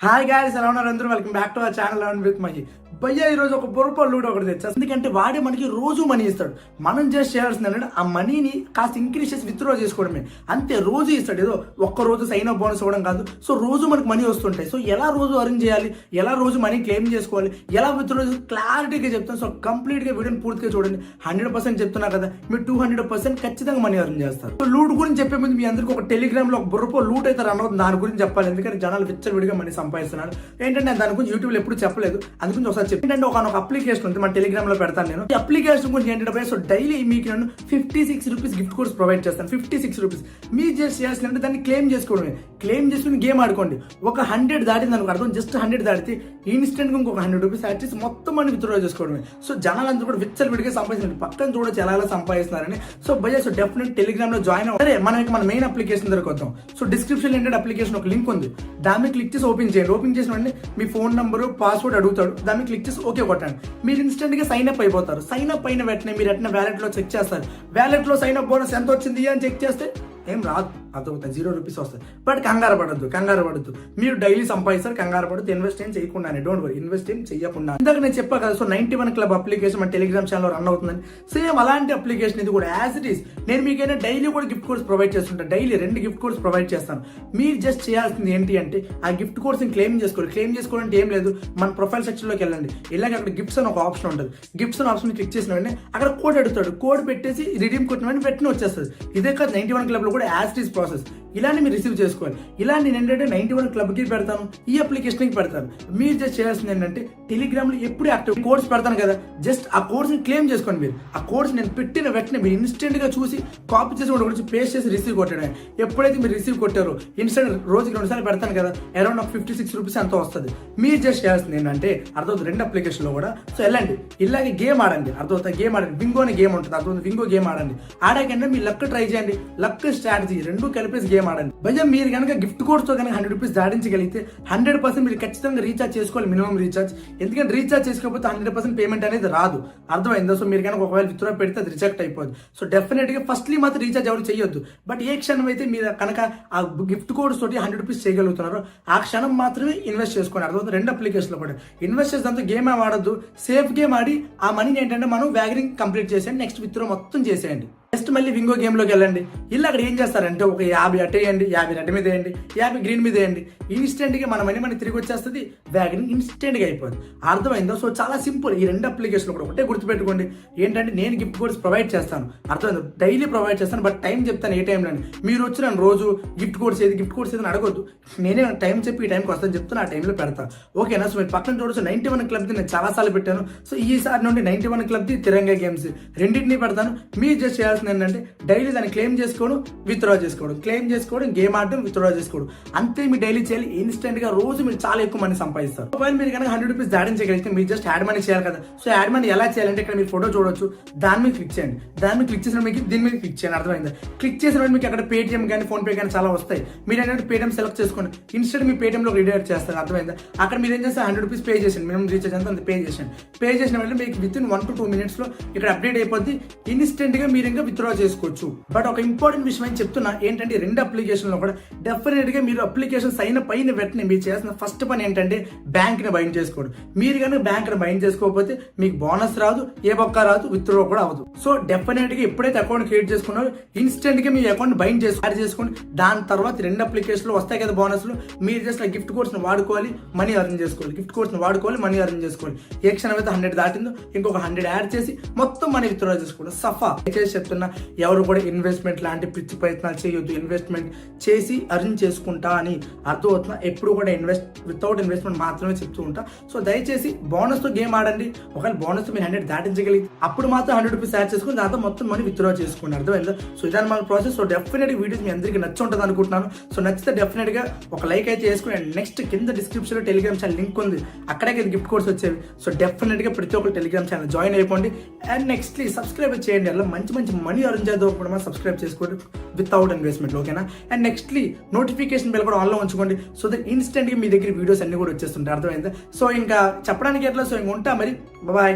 Hi guys, ఎలా ఉన్నారు అందరూ? Welcome back to our channel with Mahi. భయ్యా ఈరోజు ఒక బొరప లూడో ఒకటి తెచ్చా. ఎందుకంటే వాడే మనకి రోజు మనీ ఇస్తాడు. మనం జస్ట్ చేయాల్సింది ఏంటంటే ఆ మనీని కాస్త ఇంక్రీజ్ చేసి విత్డ్రా చేసుకోవడమే. అంతే, రోజు ఇస్తాడు. ఏదో ఒక్క రోజు సైన్ అప్ బోనస్ ఇవ్వడం కాదు. సో రోజు మనకి మనీ వస్తుంటాయి. సో ఎలా రోజు అరేంజ్ చేయాలి, ఎలా రోజు మనీ క్లెయిమ్ చేసుకోవాలి, ఎలా విత్డ్రా క్లారిటీగా చెప్తాను. సో కంప్లీట్గా వీడియోని పూర్తిగా చూడండి. 100% చెప్తున్నా కదా, మీరు 200% ఖచ్చితంగా మనీ అరేంజ్ చేస్తారు. సో లూట్ గురించి చెప్పే ముందు మీ అందరికీ ఒక టెలిగ్రామ్ లో ఒక బొరపో లూట్ అయితే రన్ అవుతుంది, దాని గురించి చెప్పాలి. ఎందుకంటే జనాలు విచ్చలవిడిగా మనీ సంపాదిస్తున్నాడు. ఏంటంటే దాని గురించి యూట్యూబ్లో ఎప్పుడు చెప్పలేదు, అందుకని ఒకసారి ఏంటంటే ఒక అప్లికేషన్ ఉంది, మన టెలిగ్రామ్ లో పెడతాను నేను. ఈ అప్లికేషన్ గురించి ఏంటంటే సో డైలీ మీకు నేను 56 రూపీస్ గిఫ్ట్ కోడ్స్ ప్రొవైడ్ చేస్తాను. 56 రూపీస్ మీరు జస్ట్ చేయాల్సిందంటే దాన్ని క్లెయిమ్ చేసుకోవడమే. క్లెయిమ్ చేసుకుని గేమ్ ఆడుకోండి. ఒక 100 దాటింది అనుకో, అర్థం జస్ట్ 100 దాటితే ఇన్స్టెంట్ గా ఇంకొక 100 రూపీస్ యాడ్ చేసి మొత్తం మనీ విత్డ్రా చేసుకోవడమే. సో జనాలందరూ కూడా విచ్చలవిడిగా సంపాదించారు. పక్కన చూడొచ్చు ఎలా సంపాదిస్తున్నారని. సో భయ్యా సో డెఫినెట్ టెలిగ్రామ్ లో జాయిన్ అవ్వాలి. సరే, మన మెయిన్ అప్లికేషన్ దగ్గరకు వద్దాం. సో డిస్క్రిప్షన్ ఏంటంటే అప్లికేషన్ ఒక లింక్ ఉంది, దాన్ని క్లిక్ చేసి ఓపెన్ చేయండి. ఓపెన్ చేసిన వెంటనే మీ ఫోన్ నంబరు పాస్వర్డ్ అడుగుతాడు, దాన్ని క్లిక్ చేసి ఓకే కొట్టండి. మీరు ఇన్స్టెంట్ గా సైన్ అప్ అయిపోతారు. సైన్ అప్ అయిన వెంటనే మీరు ఎట్లా వ్యాలెట్ లో చెక్ చేస్తారు. వ్యాలెట్ లో సైన్ అప్ బోనస్ ఎంత వచ్చింది అని చెక్ చేస్తే ఏం రాదు, అర్థమవుతుంది, 0 రూపీస్ వస్తుంది. బట్ కంగారు పడద్దు. మీరు డైలీ సంపాదిస్తారు, కంగారు పడద్దు. ఇన్వెస్ట్ ఏం చేయకుండానే, డోంట్ వరీ, ఇన్వెస్ట్ ఏం చేయకుండా. ఇందాక నేను చెప్పా కదా, సో 91 క్లబ్ అప్లికేషన్ మన టెలిగ్రామ్ ఛానల్ రన్ అవుతుందని. సేమ్ అలాంటి అప్లికేషన్ ఇది కూడా యాజ్ ఇట్ ఈస్. నేను మీకైనా డైలీ కూడా గిఫ్ట్ కోడ్స్ ప్రొవైడ్ చేస్తుంటాను. డైలీ 2 గిఫ్ట్ కోడ్స్ ప్రొవైడ్ చేస్తాను. మీరు జస్ట్ చేయాల్సింది ఏంటి అంటే ఆ గిఫ్ట్ కోడ్స్ క్లెయిమ్ చేసుకోవాలి. క్లెయిమ్ చేసుకోవాలంటే ఏం లేదు, మన ప్రొఫైల్ సెక్షన్ లోకి వెళ్ళండి. ఇలాగ అక్కడ గిఫ్ట్స్ అని ఒక ఆప్షన్ ఉంటుంది. గిఫ్ట్స్ అని ఆప్షన్ క్లిక్ చేసిన వెంటనే అక్కడ కోడ్ అడుగుతాడు. కోడ్ పెట్టేసి రిడీమ్ కొట్టిన వెంటనే వెంటనే వచ్చేస్తుంది. ఇదే కాదు 91 క్లబ్ లో కూడా యాజ్ ఇట్ ఈస్ ప్రాసెస్. ఇలాంటి మీరు రిసీవ్ చేసుకోవాలి. ఇలా నేను ఏంటంటే 91 క్లబ్ కి పెడతాను, ఈ అప్లికేషన్ కి పెడతాను. మీరు జస్ట్ చేయాల్సింది ఏంటంటే టెలిగ్రామ్ లో ఎప్పుడు యాక్టివ్ కోడ్స్ పెడతాను కదా, జస్ట్ ఆ కోడ్స్ ని క్లెయిమ్ చేసుకోండి. మీరు ఆ కోడ్స్ నేను పెట్టిన వెంటనే మీరు ఇన్స్టెంట్ గా చూసి కాపీ చేసి కూడా పేస్ట్ చేసి రిసీవ్ కొట్టడం. ఎప్పుడైతే మీరు రిసీవ్ కొట్టారో ఇన్స్టెంట్ రోజుకి 2 సార్లు పెడతాను కదా, అరౌండ్ 56 రూపీస్ అంత వస్తుంది. మీరు జస్ట్ చేయాల్సింది ఏంటంటే అర్థమవుతుంది 2 అప్లికేషన్ లో కూడా. సో వెళ్ళండి, ఇలాగే గేమ్ ఆడండి. అర్థమవుతుంది, గేమ్ ఆడండి. వింగో అనే గేమ్ ఉంటుంది, అర్థమవుతుంది, వింగో గేమ్ ఆడండి. ఆడాకంటే మీ లక్ ట్రై చేయండి. లక్ స్ట్రాటజీ రెండు కలిపేసి గేమ్ ఆడండి. భయ్యా మీరు కనుక గిఫ్ట్ కోడ్స్ తో కనుక 100 రూపీస్ దాటించగలిగితే 100% మీరు ఖచ్చితంగా రీఛార్జ్ చేసుకోవాలి, మినిమం రీఛార్జ్. ఎందుకంటే రీఛార్జ్ చేసుకోకపోతే 100% పేమెంట్ అనేది రాదు, అర్థమైందో. సో మీరు కనుక ఒకవేళ విత్డ్రా పెడితే అది రిజెక్ట్ అయిపోద్ది. సో డెఫినెట్ గా ఫస్ట్లీ మాత్రం రీఛార్జ్ ఎవరు చేయొద్దు. బట్ ఏ క్షణం అయితే మీరు కనుక ఆ గిఫ్ట్ కోడ్స్ తోటి 100 రూపీస్ చేయగలుగుతున్నారో ఆ క్షణం మాత్రమే ఇన్వెస్ట్ చేసుకోండి. అర్థమవుతుంది, 2 అప్లికేషన్ లో కూడా ఇన్వెస్ట్ చేసేందుకు గేమ్ ఆడద్దు, సేఫ్ గేమ్ ఆడి ఆ మనీని ఏంటంటే మనం వ్యాగరింగ్ కంప్లీట్ చేసేయండి. నెక్స్ట్ విత్డ్రా మొత్తం చేసేయండి. నెక్స్ట్ మళ్ళీ వింగో గేమ్ లోకి వెళ్ళండి. ఇలా అక్కడ ఏం చేస్తారంటే ఒక 50 అట్టేయండి, 50 రెడ్ మీద వేయండి, 50 గ్రీన్ మీద వేయండి. ఇన్స్టెంట్ గా మన మనీ మనకి తిరిగి వచ్చేస్తుంది. వ్యాగరింగ్ ఇన్స్టెంట్ గా అయిపోతుంది, అర్థమైందో. సో చాలా సింపుల్. ఈ 2 అప్లికేషన్ కూడా ఒకటే గుర్తుపెట్టుకోండి, ఏంటంటే నేను గిఫ్ట్ కోడ్స్ ప్రొవైడ్ చేస్తాను, అర్థమైందో, డైలీ ప్రొవైడ్ చేస్తాను. బట్ టైం చెప్తాను, ఏ టైంలో. మీరు వచ్చి నన్ను రోజు గిఫ్ట్ కోడ్స్ ఏది అడగొద్దు. నేనే టైం చెప్పి ఈ టైంకి వస్తాను చెప్తాను, ఆ టైంలో పెడతాను, ఓకేనా. సో మీరు పక్కన చూడొచ్చు 91 క్లబ్ నేను చాలా సార్లు పెట్టాను. సో ఈసారి నుండి 91 క్లబ్ తిరంగా గేమ్స్ రెండింటినీ పెడతాను. మీరు జస్ట్ చేయాల్సింది ఏంటంటే డైలీ దాన్ని క్లెయిమ్ చేసుకోవడం, విత్డ్రా చేసుకోవడం, క్లెయిమ్ చేసుకోవడం, గేమ్ ఆడడం, విత్డ్రా చేసుకోవడం. అంతే మీ డైలీ చేయాలి. ఇన్స్టెంట్ గా రోజు మీరు చాలా ఎక్కువ మనీ సంపాదిస్తారు. మొబైల్ మీరు కనుక 100 రూపీస్ దాటించగలిగితే మీరు జస్ట్ యాడ్ మనీ చేయాలి కదా. సో యాడ్ మనీ ఎలా చేయాలంటే ఇక్కడ మీరు ఫోటో చూడొచ్చు, దాని మీద క్లిక్ చేయండి. దాని మీద క్లిక్ చేసిన మీకు దీని మీద క్లిక్ చేయండి, అర్థమైందా. క్లిక్ చేసిన మీకు అక్కడ పేటిఎం కానీ ఫోన్ పే కానీ చాలా వస్తాయి. మీరు ఏంటంటే పేటిఎం సెలెక్ట్ చేసుకోండి. ఇన్స్టెంట్ మీ పేటిఎం లో రిడైరెక్ట్ చేస్తారు, అర్థమైందా. అక్కడ మీరు ఏం చేస్తారు, 100 రూపీస్ పే చేయండి. మినిమం రీఛార్జ్ అంతా పే చేయండి. పే చేసిన వెంటనే మీకు విత్ ఇన్ 1 to 2 minutes లో ఇక్కడ అప్డేట్ అయిపోద్ది. ఇన్స్టెంట్ గా మీరు ఇంకా విత్డ్రా చేసుకోవచ్చు. బట్ ఒక ఇంపార్టెంట్ విషయం అని చెప్తున్నా, ఏంటంటే 2 అప్లికేషన్ లో కూడా డెఫినెట్ గా మీరు అప్లికేషన్ సైన్ అప్ అయిన వెంటనే మీరు చేసిన ఫస్ట్ పని ఏంటంటే బ్యాంక్ ని బైండ్ చేసుకోవడం. మీరు కనుక బ్యాంక్ ని బైండ్ చేసుకోకపోతే మీకు బోనస్ రాదు, ఏ బొక్క రాదు, విత్డ్రా కూడా అవ్వదు. సో డెఫినెట్ గా ఎప్పుడైతే అకౌంట్ క్రియేట్ చేసుకున్నారో ఇన్స్టెంట్ గా మీ అకౌంట్ బైండ్ చేసుకోండి. దాని తర్వాత 2 అప్లికేషన్ లో వస్తాయి కదా బోనస్ లో, మీరు జస్ట్ గిఫ్ట్ కోడ్స్ ని వాడుకోవాలి, మనీ అర్న్ చేసుకోవాలి. గిఫ్ట్ కోడ్స్ ని వాడుకోవాలి, మనీ అర్న్ చేసుకోవాలి. ఏ క్షణం అయితే 100 దాటిందో ఇంకొక 100 యాడ్ చేసి మొత్తం మనీ విత్డ్రా చేసుకోవడం. సఫా చేసి చెప్తున్నా, ఎవరు కూడా ఇన్వెస్ట్మెంట్ లాంటి పిచ్చి ప్రయత్నాలు చేయొద్దు. ఇన్వెస్ట్మెంట్ చేసి అర్న్ చేసుకుంటా అని అర్థమవుతున్నా. ఎప్పుడు కూడా వితౌట్ ఇన్వెస్ట్మెంట్ మాత్రమే చెప్తూ ఉంటా. సో దయచేసి బోనస్ తో గేమ్ ఆడండి. ఒకవేళ బోనస్ తో మీరు 100 దాటించగలిగి అప్పుడు మాత్రం 100 రూపీస్ యాడ్ చేసుకుని దాంతో మొత్తం మనీ విత్డ్రా చేసుకోండి, అర్థమైందా. సో ఇదాని మన ప్రాసెస్. సో డెఫినెట్ వీడియోస్ మీ అందరికీ నచ్చి ఉంటుంది అనుకుంటున్నాను. సో నచ్చితే డెఫినెట్ గా ఒక లైక్ అయితే చేసుకుని, అండ్ నెక్స్ట్ కింద డిస్క్రిప్షన్ లో టెలిగ్రామ్ ఛానల్ లింక్ ఉంది, అక్కడే గిఫ్ట్ కోడ్స్ వచ్చేవి. సో డెఫినెట్ గా ప్రతి ఒక్కరు టెలిగ్రామ్ ఛానల్ జాయిన్ అయిపోండి. అండ్ నెక్స్ట్లీ సబ్స్క్రైబ్ చేయండి. అలా మంచి మనీ అర్న్ చేద్దాం కూడా సబ్స్క్రైబ్ చేసుకోండి వితౌట్ ఇన్వెస్ట్మెంట్, ఓకేనా. అండ్ నెక్స్ట్లీ నోటిఫికేషన్ బెల్ కూడా ఆన్లో ఉంచుకోండి. సో దట్ ఇన్స్టెంట్ గా మీ దగ్గర వీడియోస్ అన్ని కూడా వచ్చేస్తుంటాయి, అర్థమైందా. సో ఇంకా చెప్పడానికి ఎట్లా, సో ఇంక ఉంటా మరి, బాయ్.